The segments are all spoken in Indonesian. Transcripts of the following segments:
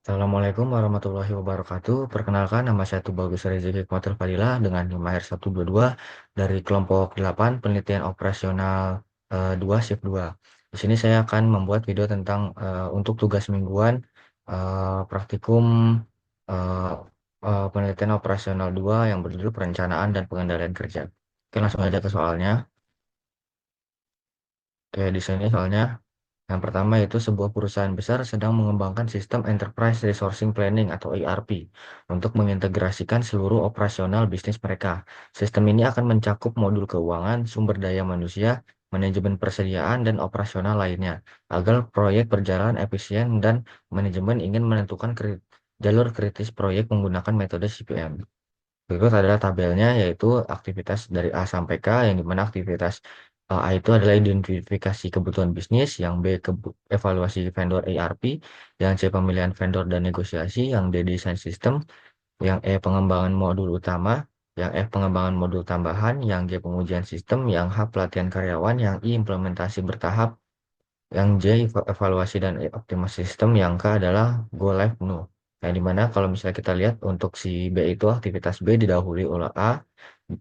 Assalamualaikum warahmatullahi wabarakatuh. Perkenalkan, nama saya Tubagus Rezeki Kuatir Fadilah dengan NIM HR122 dari kelompok 8 penelitian operasional 2 shift 2. Di sini saya akan membuat video tentang untuk tugas mingguan praktikum eh, penelitian operasional 2 yang berjudul perencanaan dan pengendalian kerja. Oke, langsung aja ke soalnya. Oke, di sini soalnya yang pertama itu sebuah perusahaan besar sedang mengembangkan sistem Enterprise Resourcing Planning atau ERP untuk mengintegrasikan seluruh operasional bisnis mereka. Sistem ini akan mencakup modul keuangan, sumber daya manusia, manajemen persediaan, dan operasional lainnya, agar proyek berjalan efisien dan manajemen ingin menentukan jalur kritis proyek menggunakan metode CPM. Berikut adalah tabelnya, yaitu aktivitas dari A sampai K, yang dimana aktivitas A itu adalah identifikasi kebutuhan bisnis, yang B evaluasi vendor ERP, yang C pemilihan vendor dan negosiasi, yang D desain sistem, yang E pengembangan modul utama, yang F pengembangan modul tambahan, yang G pengujian sistem, yang H pelatihan karyawan, yang I implementasi bertahap, yang J evaluasi dan optimasi sistem, yang K adalah go live penuh. Yang dimana kalau misalnya kita lihat untuk si B itu aktivitas B didahului oleh A,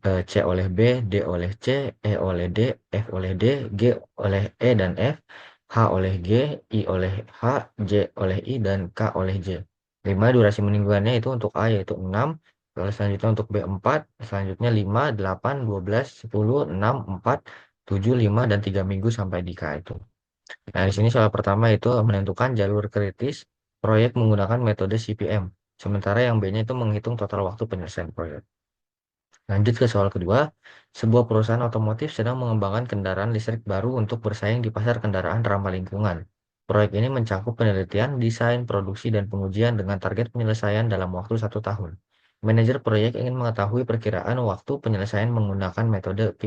C oleh B, D oleh C, E oleh D, F oleh D, G oleh E dan F, H oleh G, I oleh H, J oleh I, dan K oleh J. 5 durasi mingguannya itu untuk A yaitu 6, lalu selanjutnya untuk B 4, selanjutnya 5, 8, 12, 10, 6, 4, 7, 5, dan 3 minggu sampai di K itu. Nah, di sini soal pertama itu menentukan jalur kritis proyek menggunakan metode CPM. Sementara yang B-nya itu menghitung total waktu penyelesaian proyek. Lanjut ke soal kedua, sebuah perusahaan otomotif sedang mengembangkan kendaraan listrik baru untuk bersaing di pasar kendaraan ramah lingkungan. Proyek ini mencakup penelitian, desain, produksi, dan pengujian dengan target penyelesaian dalam waktu 1 tahun. Manajer proyek ingin mengetahui perkiraan waktu penyelesaian menggunakan metode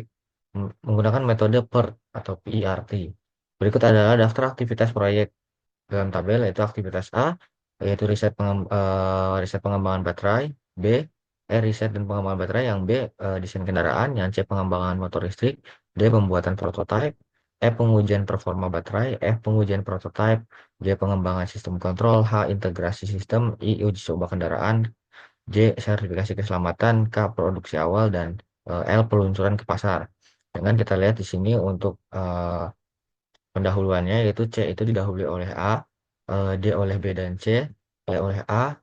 PERT atau PERT. Berikut adalah daftar aktivitas proyek dalam tabel, yaitu aktivitas A, yaitu riset pengembangan baterai, B, riset dan pengembangan baterai, yang B, desain kendaraan, yang C, pengembangan motor listrik, D, pembuatan prototipe, E, pengujian performa baterai, F, pengujian prototipe, G, pengembangan sistem kontrol, H, integrasi sistem, I, uji coba kendaraan, J, sertifikasi keselamatan, K, produksi awal, dan L, peluncuran ke pasar. Dengan kita lihat di sini untuk pendahuluannya, yaitu C itu didahului oleh A, D oleh B dan C, E oleh A,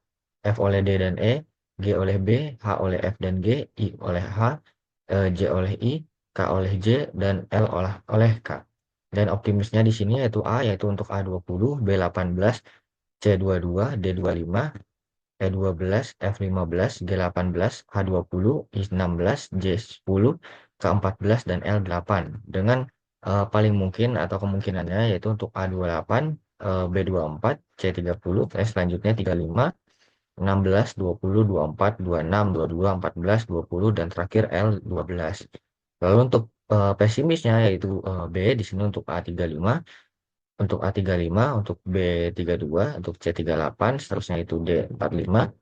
F oleh D dan E, G oleh B, H oleh F dan G, I oleh H, J oleh I, K oleh J, dan L oleh K. Dan optimisnya di sini yaitu A, yaitu untuk A20, B18, C22, D25, E12, F15, G18, H20, I16, J10, K14, dan L8. Dengan paling mungkin atau kemungkinannya yaitu untuk A28, B24, C30, selanjutnya 35, 16, 20, 24, 26, 22, 14, 20, dan terakhir L12. Lalu untuk pesimisnya yaitu B di sini untuk A35, untuk A35, untuk B32, untuk C38, seterusnya itu D45,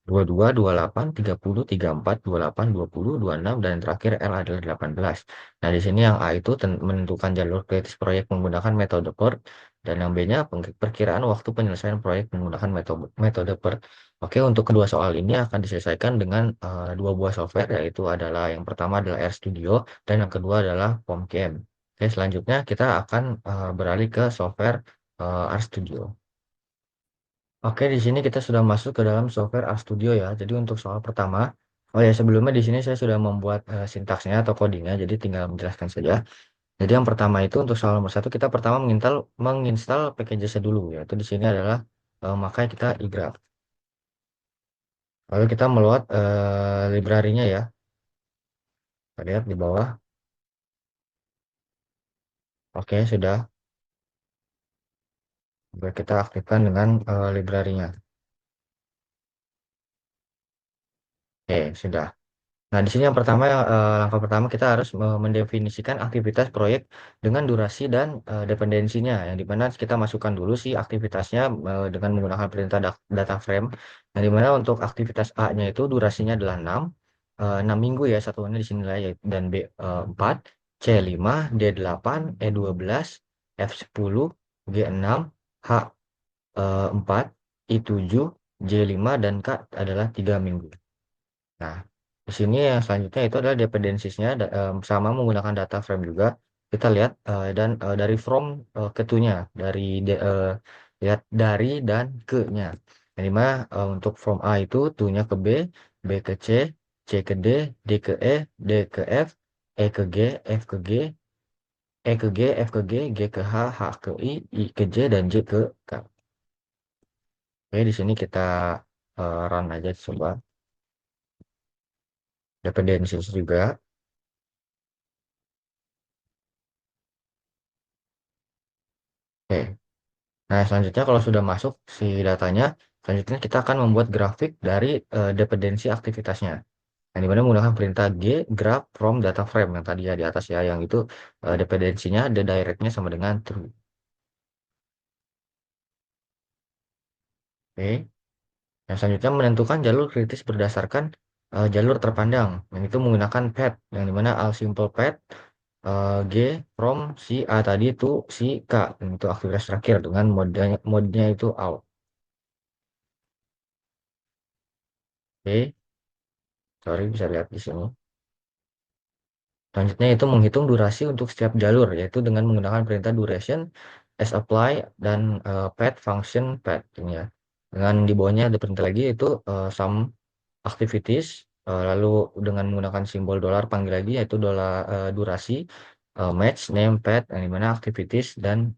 22, 28, 30, 34, 28, 20, 26, dan yang terakhir L adalah 18. Nah, di sini yang A itu menentukan jalur kritis proyek menggunakan metode PERT, dan yang B-nya perkiraan waktu penyelesaian proyek menggunakan metode PERT. Oke, untuk kedua soal ini akan diselesaikan dengan dua buah software, yaitu adalah yang pertama adalah RStudio, dan yang kedua adalah POMCAM. Oke, selanjutnya kita akan beralih ke software RStudio. Oke, di sini kita sudah masuk ke dalam software RStudio ya. Jadi untuk soal pertama, oh ya sebelumnya di sini saya sudah membuat sintaksnya atau codingnya, jadi tinggal menjelaskan saja. Jadi yang pertama itu untuk soal nomor satu kita pertama menginstal packages dulu, yaitu di sini adalah memakai kita iGraph. Lalu kita meload library-nya ya. Kita lihat di bawah. Oke, sudah. Oke, kita aktifkan dengan library-nya. Oke, sudah. Nah, di sini yang pertama, langkah pertama kita harus mendefinisikan aktivitas proyek dengan durasi dan dependensinya, yang dimana kita masukkan dulu sih aktivitasnya dengan menggunakan perintah data frame, yang dimana untuk aktivitas A-nya itu durasinya adalah 6 minggu ya, satuannya di sini lah, dan B 4, C 5, D 8, E 12, F 10, G 6, H 4, I7, J5, dan K adalah 3 minggu. Nah, di sini yang selanjutnya itu adalah dependensiesnya sama menggunakan data frame juga. Kita lihat dan dari from ke to-nya, lihat dari dan ke-nya. Yang dimana untuk from A itu to-nya ke B ke C ke ke D ke E ke F ke G, F ke G ke H ke I ke J, dan J ke K. Oke, di sini kita run aja coba dependencies juga. Oke. Nah, selanjutnya kalau sudah masuk si datanya, selanjutnya kita akan membuat grafik dari dependensi aktivitasnya. Yang dimana menggunakan perintah graph from data frame yang tadi ya di atas ya, yang itu dependensinya the directnya sama dengan true. Oke. Yang selanjutnya menentukan jalur kritis berdasarkan jalur terpandang, yang itu menggunakan path, yang dimana all simple path G from si A tadi itu si K, yang itu aktivitas terakhir dengan modenya itu out. Oke, sorry bisa lihat di sini. Selanjutnya itu menghitung durasi untuk setiap jalur, yaitu dengan menggunakan perintah duration, as apply, dan pad function pad ini ya. Dengan di bawahnya ada perintah lagi yaitu sum activities, lalu dengan menggunakan simbol dolar panggil lagi yaitu durasi, match name pad, yang dimana activities dan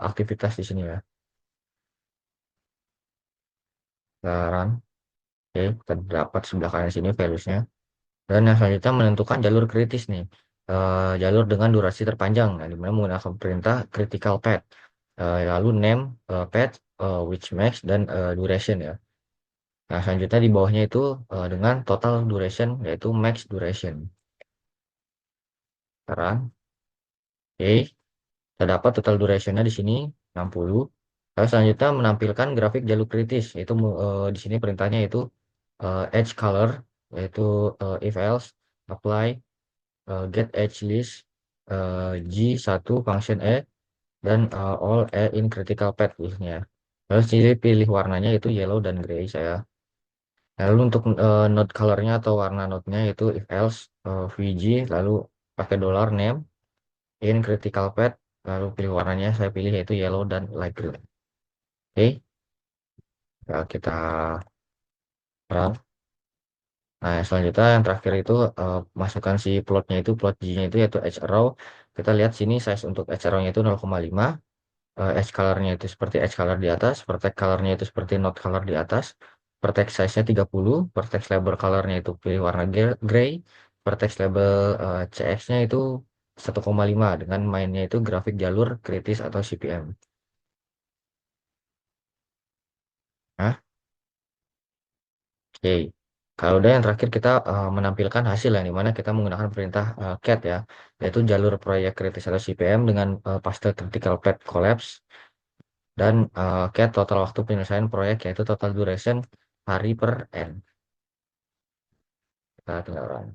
aktivitas di sini ya. Sekarang, oke, kita dapat sebelah kanan sini values-nya. Dan yang selanjutnya menentukan jalur kritis nih. Jalur dengan durasi terpanjang, nah, di mana menggunakan perintah critical path. Lalu name path, which max, dan duration ya. Nah, selanjutnya di bawahnya itu dengan total duration, yaitu max duration. Sekarang, oke, kita dapat total durationnya di sini 60. Lalu selanjutnya menampilkan grafik jalur kritis, yaitu di sini perintahnya itu edge color, yaitu if else, apply, get edge list, G1 function E, dan all E in critical path listnya. Lalu sini pilih warnanya itu yellow dan gray saya. Lalu untuk node colornya atau warna node-nya itu if else VG, lalu pakai dollar name in critical path, lalu pilih warnanya saya pilih yaitu yellow dan light green. Oke, ya, kita run. Nah, selanjutnya yang terakhir itu masukkan si plotnya itu plot G-nya itu yaitu edge arrow. Kita lihat sini size untuk edge arrow-nya itu 0,5. Edge color-nya itu seperti edge color di atas, vertex color-nya itu seperti node color di atas, vertex size-nya 30, vertex label color-nya itu pilih warna gray, vertex label CX-nya itu 1,5 dengan mainnya itu grafik jalur kritis atau CPM. Nah, oke. Kalau udah yang terakhir kita menampilkan hasil yang dimana kita menggunakan perintah cat ya, yaitu jalur proyek kritis atau CPM dengan paste critical path collapse. Dan CAT total waktu penyelesaian proyek yaitu total duration hari per N. Kita tinggal run.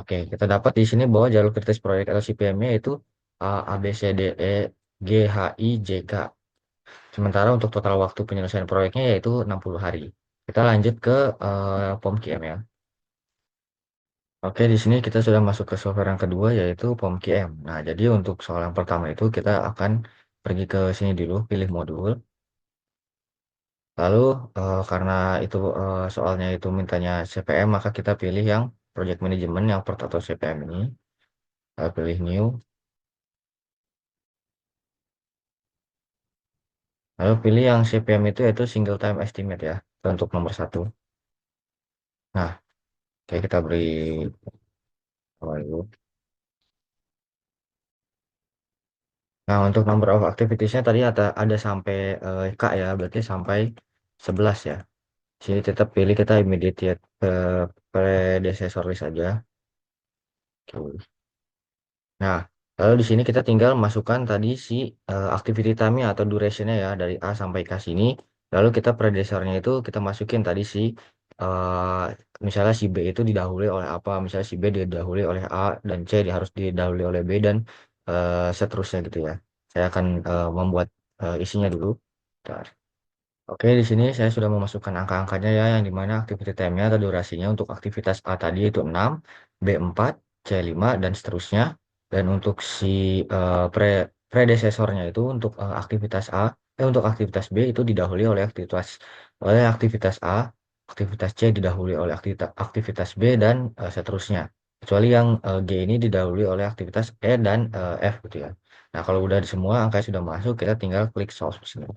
Oke, kita dapat di sini bahwa jalur kritis proyek atau CPM-nya itu A, B, C, D, E, G, H, I, J, K. Sementara untuk total waktu penyelesaian proyeknya yaitu 60 hari. Kita lanjut ke POM-QM ya. Oke, di sini kita sudah masuk ke software yang kedua yaitu POM-QM. Nah, jadi untuk soal yang pertama itu kita akan pergi ke sini dulu, pilih modul. Lalu karena itu soalnya itu mintanya CPM, maka kita pilih yang Project Management yang per atau CPM ini. Pilih New. Lalu pilih yang CPM itu yaitu Single Time Estimate ya, untuk nomor satu. Nah, oke kita beri apa itu. Nah, untuk number of activities-nya tadi ada sampai K ya, berarti sampai 11 ya. Sini tetap pilih kita immediate predecessor list aja. Oke. Nah, lalu di sini kita tinggal masukkan tadi si activity time-nya atau duration-nya ya dari A sampai K sini. Lalu kita predecessor-nya itu kita masukin tadi si eh, misalnya si B itu didahului oleh apa, misalnya si B didahului oleh A dan C harus didahului oleh B dan seterusnya gitu ya. Saya akan membuat isinya dulu. Bentar. Oke, di sini saya sudah memasukkan angka-angkanya ya, yang dimana activity time-nya atau durasinya untuk aktivitas A tadi itu 6, B4, C5, dan seterusnya. Dan untuk si predesesornya itu untuk aktivitas A, untuk aktivitas B itu didahului oleh aktivitas A, aktivitas C didahului oleh aktivitas B, dan seterusnya. Kecuali yang G ini didahului oleh aktivitas E dan F gitu ya. Nah, kalau udah semua angka sudah masuk, kita tinggal klik solve di sini.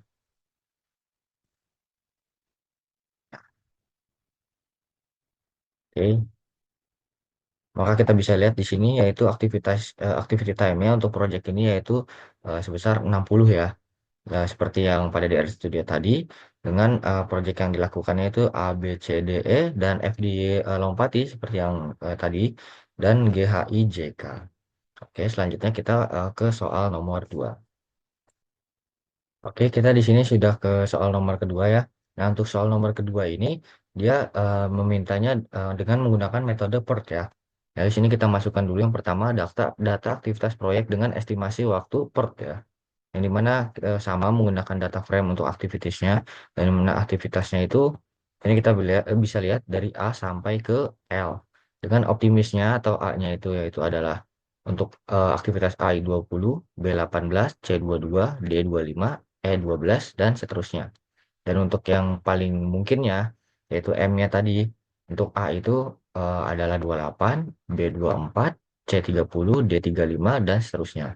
Oke. Maka kita bisa lihat di sini yaitu activity time-nya untuk project ini yaitu sebesar 60 ya. Nah, seperti yang pada DR Studio tadi dengan project yang dilakukannya itu A, B, C, D, E dan F di lompati seperti yang tadi dan G, H, I, J, K. Oke, selanjutnya kita ke soal nomor 2. Oke, kita di sini sudah ke soal nomor kedua ya. Nah, untuk soal nomor kedua ini, dia memintanya dengan menggunakan metode PERT ya. Nah, di sini kita masukkan dulu yang pertama data aktivitas proyek dengan estimasi waktu PERT ya. Yang dimana sama menggunakan data frame untuk aktivitasnya. Dan yang mana aktivitasnya itu, ini kita bisa lihat dari A sampai ke L. Dengan optimisnya atau A-nya itu yaitu adalah untuk aktivitas A 20, B 18, C 22, D 25, E12 dan seterusnya. Dan untuk yang paling mungkinnya yaitu M-nya tadi untuk A itu adalah 28, B 24, C 30, D 35 dan seterusnya.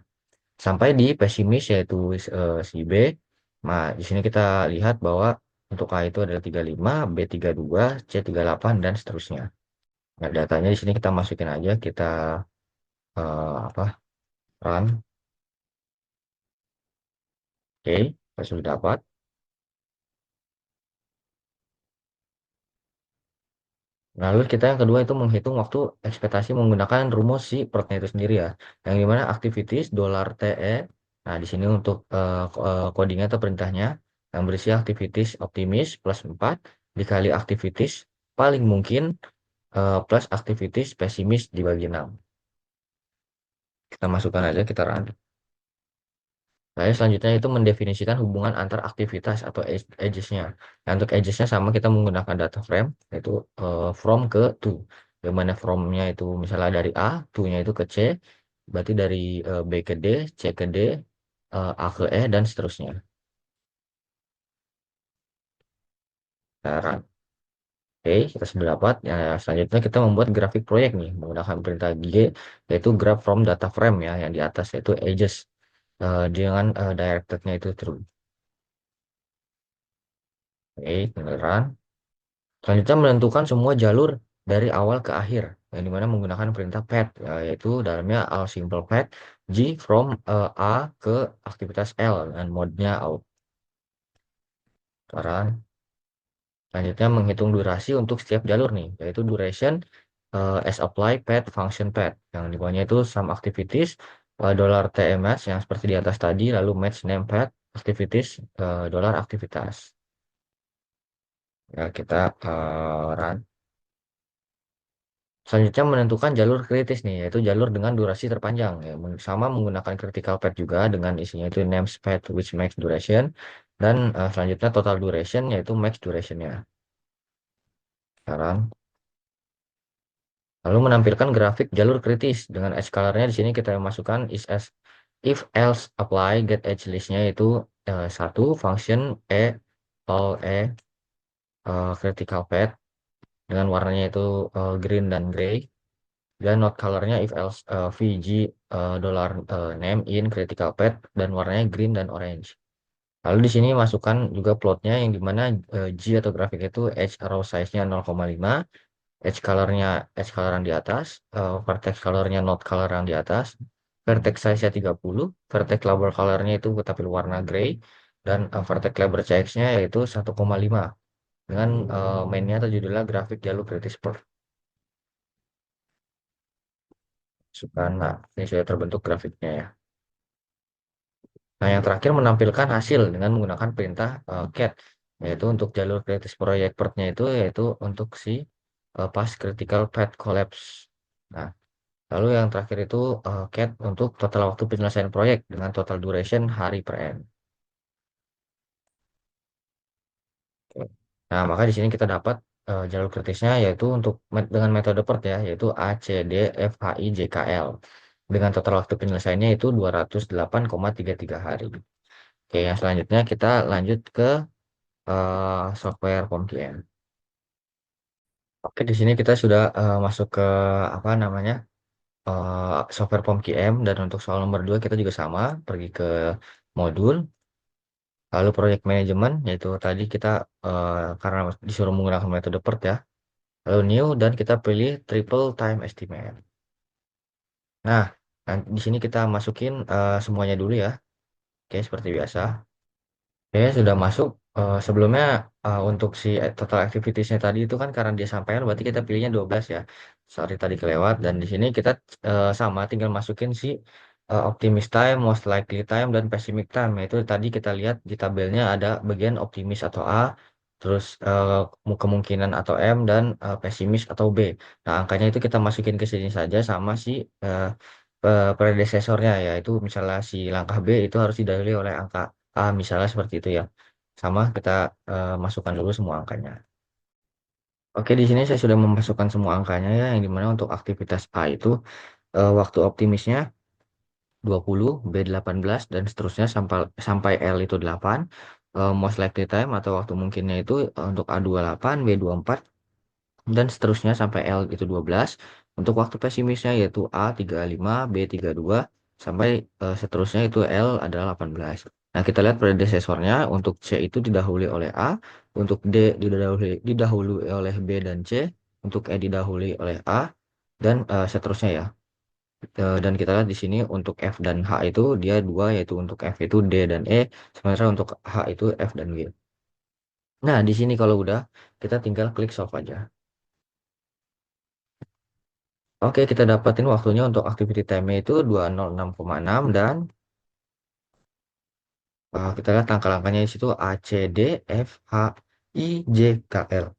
Sampai di pesimis yaitu si B. Nah, di sini kita lihat bahwa untuk A itu adalah 35, B 32, C 38 dan seterusnya. Nah, datanya di sini kita masukin aja, kita apa? Run. Oke, kita sudah dapat. Lalu kita yang kedua itu menghitung waktu ekspektasi menggunakan rumus si pertnya itu sendiri ya. Yang dimana activities dolar $TE. Nah, di sini untuk codingnya atau perintahnya yang berisi activities optimis plus 4 dikali activities paling mungkin plus activities pesimis dibagi 6. Kita masukkan aja, kita run. Nah, selanjutnya itu mendefinisikan hubungan antar aktivitas atau edges-nya. Nah, untuk edges-nya sama kita menggunakan data frame, yaitu from ke to. Di mana from-nya itu misalnya dari A, to-nya itu ke C, berarti dari B ke D, C ke D, A ke E, dan seterusnya. Nah, run. Oke, kita sudah dapat. Ya, selanjutnya kita membuat grafik proyek nih menggunakan perintah G, yaitu graph from data frame ya, yang di atas yaitu edges dengan directed-nya itu true. Oke, beneran. Selanjutnya menentukan semua jalur dari awal ke akhir, yang dimana menggunakan perintah path, yaitu dalamnya all simple path G from A ke aktivitas L dan mode-nya out. Sekarang selanjutnya menghitung durasi untuk setiap jalur nih, yaitu duration as apply path function path, yang di bawahnya itu some activities dollar $TMS yang seperti di atas tadi, lalu match name path activities dollar aktivitas. Ya, kita run. Selanjutnya menentukan jalur kritis nih, yaitu jalur dengan durasi terpanjang. Ya, sama menggunakan critical path juga dengan isinya itu names path which max duration. Dan selanjutnya total duration yaitu max durationnya. Sekarang, lalu menampilkan grafik jalur kritis dengan edge color-nya di sini kita masukkan is as if else apply get edge list-nya itu satu function all critical path dengan warnanya itu green dan gray. Dan note colornya if else VG dollar name in critical path dan warnanya green dan orange. Lalu di sini masukkan juga plotnya yang dimana G atau grafik itu edge row size-nya 0,5, edge color yang di atas, vertex colornya note color yang di atas, vertex size-nya 30, vertex label colornya itu tapi warna gray, dan vertex label size-nya yaitu 1,5 dengan mainnya atau judulnya grafik jalur kritis per. Masukkan, nah ini sudah terbentuk grafiknya ya. Nah, yang terakhir menampilkan hasil dengan menggunakan perintah cat, yaitu untuk jalur kritis proyek pertnya itu yaitu untuk si path critical path collapse. Nah, lalu yang terakhir itu cat untuk total waktu penyelesaian proyek dengan total duration hari per n. Nah, maka di sini kita dapat jalur kritisnya yaitu untuk dengan metode PERT ya, yaitu A, C, D, F, H, I, J, K, L. Dengan total waktu penyelesaiannya itu 208,33 hari. Oke, yang selanjutnya kita lanjut ke software POMQM. Oke, di sini kita sudah masuk ke apa namanya software POMQM, dan untuk soal nomor 2 kita juga sama, pergi ke modul, lalu project management, yaitu tadi kita karena disuruh menggunakan metode PERT ya, lalu new, dan kita pilih triple time estimate. Nah, di sini kita masukin semuanya dulu ya. Oke, seperti biasa. Oke, sudah masuk. Sebelumnya untuk si total activitiesnya tadi itu kan karena dia sampaikan berarti kita pilihnya 12 ya. Sorry tadi kelewat, dan di sini kita sama tinggal masukin si optimist time, most likely time, dan pessimistic time. Itu tadi kita lihat di tabelnya ada bagian optimis atau A, terus kemungkinan atau M, dan pesimis atau B. Nah, angkanya itu kita masukin ke sini saja sama si predesesornya, yaitu misalnya si langkah B itu harus didahului oleh angka misalnya seperti itu ya. Sama kita masukkan dulu semua angkanya. Oke, di sini saya sudah memasukkan semua angkanya ya, yang dimana untuk aktivitas A itu waktu optimisnya 20, B 18, dan seterusnya sampai sampai L itu 8. Most likely time atau waktu mungkinnya itu untuk A 28, B 24, dan seterusnya sampai L itu 12. Untuk waktu pesimisnya yaitu A 35, B 32, sampai seterusnya itu L adalah 18. Nah, kita lihat predecesornya untuk C itu didahului oleh A, untuk D didahului oleh B dan C, untuk E didahului oleh A, dan seterusnya ya. Dan kita lihat di sini untuk F dan H itu dia dua, yaitu untuk F itu D dan E, sementara untuk H itu F dan G. Nah, di sini kalau udah, kita tinggal klik solve aja. Oke, kita dapatin waktunya untuk activity time itu 206,6, dan kita lihat angka-angkanya di situ A, C, D, F, H, I, J, K, L.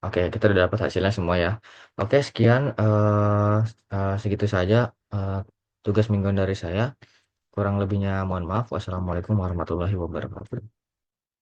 Oke, kita udah dapat hasilnya semua ya. Oke, sekian segitu saja eh, tugas mingguan dari saya. Kurang lebihnya mohon maaf. Wassalamualaikum warahmatullahi wabarakatuh.